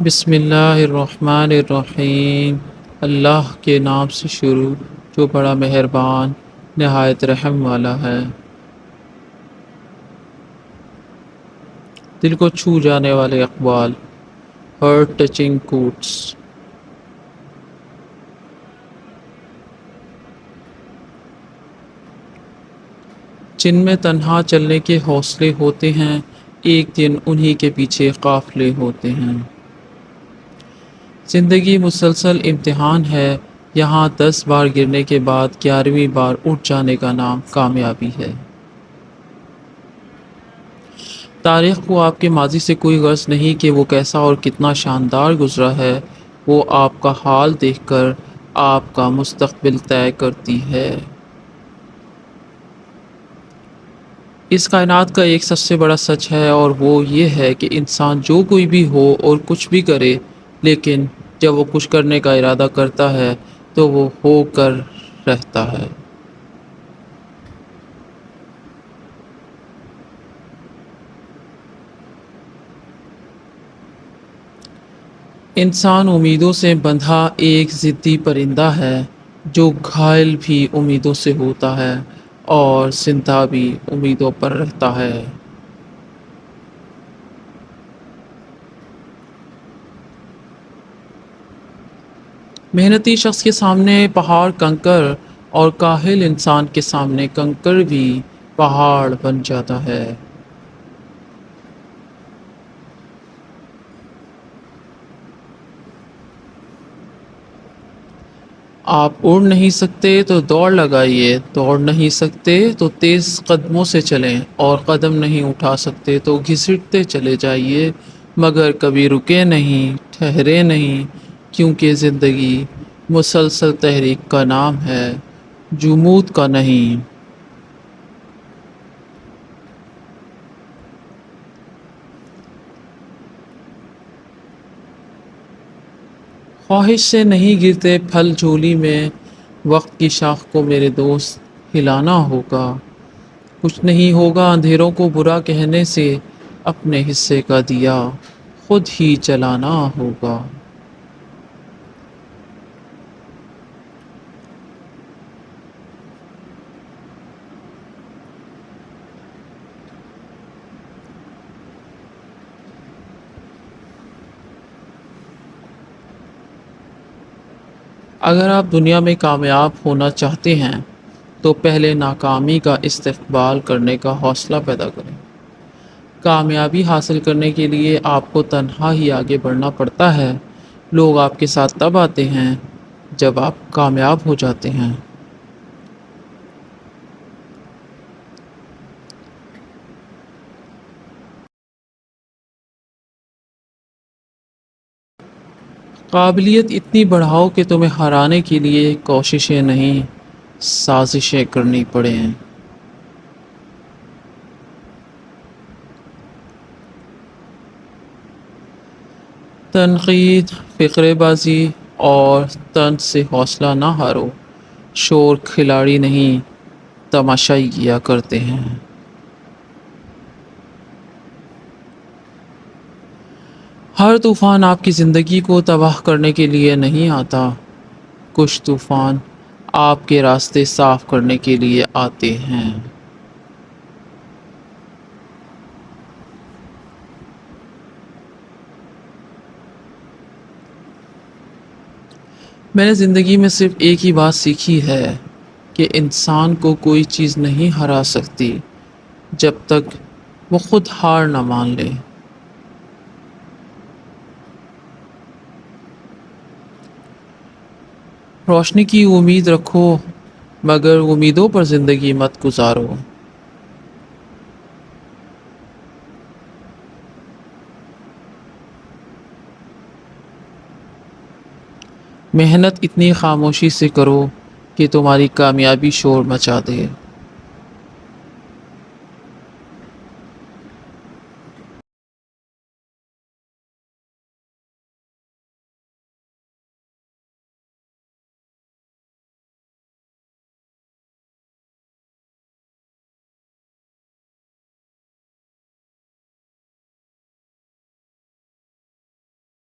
بسم اللہ الرحمن الرحیم۔ اللہ کے نام سے شروع جو بڑا مہربان نہایت رحم والا ہے۔ دل کو چھو جانے والے اقوال، ہارٹ ٹچنگ کوٹس۔ جن میں تنہا چلنے کے حوصلے ہوتے ہیں، ایک دن انہی کے پیچھے قافلے ہوتے ہیں۔ زندگی مسلسل امتحان ہے، یہاں 10 بار گرنے کے بعد 11ویں بار اٹھ جانے کا نام کامیابی ہے۔ تاریخ کو آپ کے ماضی سے کوئی غرض نہیں کہ وہ کیسا اور کتنا شاندار گزرا ہے، وہ آپ کا حال دیکھ کر آپ کا مستقبل طے کرتی ہے۔ اس کائنات کا ایک سب سے بڑا سچ ہے، اور وہ یہ ہے کہ انسان جو کوئی بھی ہو اور کچھ بھی کرے، لیکن جب وہ کچھ کرنے کا ارادہ کرتا ہے تو وہ ہو کر رہتا ہے۔ انسان امیدوں سے بندھا ایک ضدی پرندہ ہے، جو گھائل بھی امیدوں سے ہوتا ہے اور زندہ بھی امیدوں پر رہتا ہے۔ محنتی شخص کے سامنے پہاڑ کنکر، اور کاہل انسان کے سامنے کنکر بھی پہاڑ بن جاتا ہے۔ آپ اڑ نہیں سکتے تو دوڑ لگائیے، دوڑ نہیں سکتے تو تیز قدموں سے چلیں، اور قدم نہیں اٹھا سکتے تو گھسٹتے چلے جائیے، مگر کبھی رکے نہیں، ٹھہرے نہیں، کیونکہ زندگی مسلسل تحریک کا نام ہے، جمود کا نہیں۔ خواہش سے نہیں گرتے پھل جھولی میں، وقت کی شاخ کو میرے دوست ہلانا ہوگا۔ کچھ نہیں ہوگا اندھیروں کو برا کہنے سے، اپنے حصے کا دیا خود ہی جلانا ہوگا۔ اگر آپ دنیا میں کامیاب ہونا چاہتے ہیں تو پہلے ناکامی کا استقبال کرنے کا حوصلہ پیدا کریں۔ کامیابی حاصل کرنے کے لیے آپ کو تنہا ہی آگے بڑھنا پڑتا ہے۔ لوگ آپ کے ساتھ تب آتے ہیں جب آپ کامیاب ہو جاتے ہیں۔ قابلیت اتنی بڑھاؤ کہ تمہیں ہرانے کے لیے کوششیں نہیں، سازشیں کرنی پڑیں۔ تنقید، فقرے بازی اور طنز سے حوصلہ نہ ہارو۔ شور کھلاڑی نہیں، تماشائی کیا کرتے ہیں۔ ہر طوفان آپ کی زندگی کو تباہ کرنے کے لیے نہیں آتا، کچھ طوفان آپ کے راستے صاف کرنے کے لیے آتے ہیں۔ میں نے زندگی میں صرف ایک ہی بات سیکھی ہے کہ انسان کو کوئی چیز نہیں ہرا سکتی جب تک وہ خود ہار نہ مان لے۔ روشنی کی امید رکھو، مگر امیدوں پر زندگی مت گزارو۔ محنت اتنی خاموشی سے کرو کہ تمہاری کامیابی شور مچا دے۔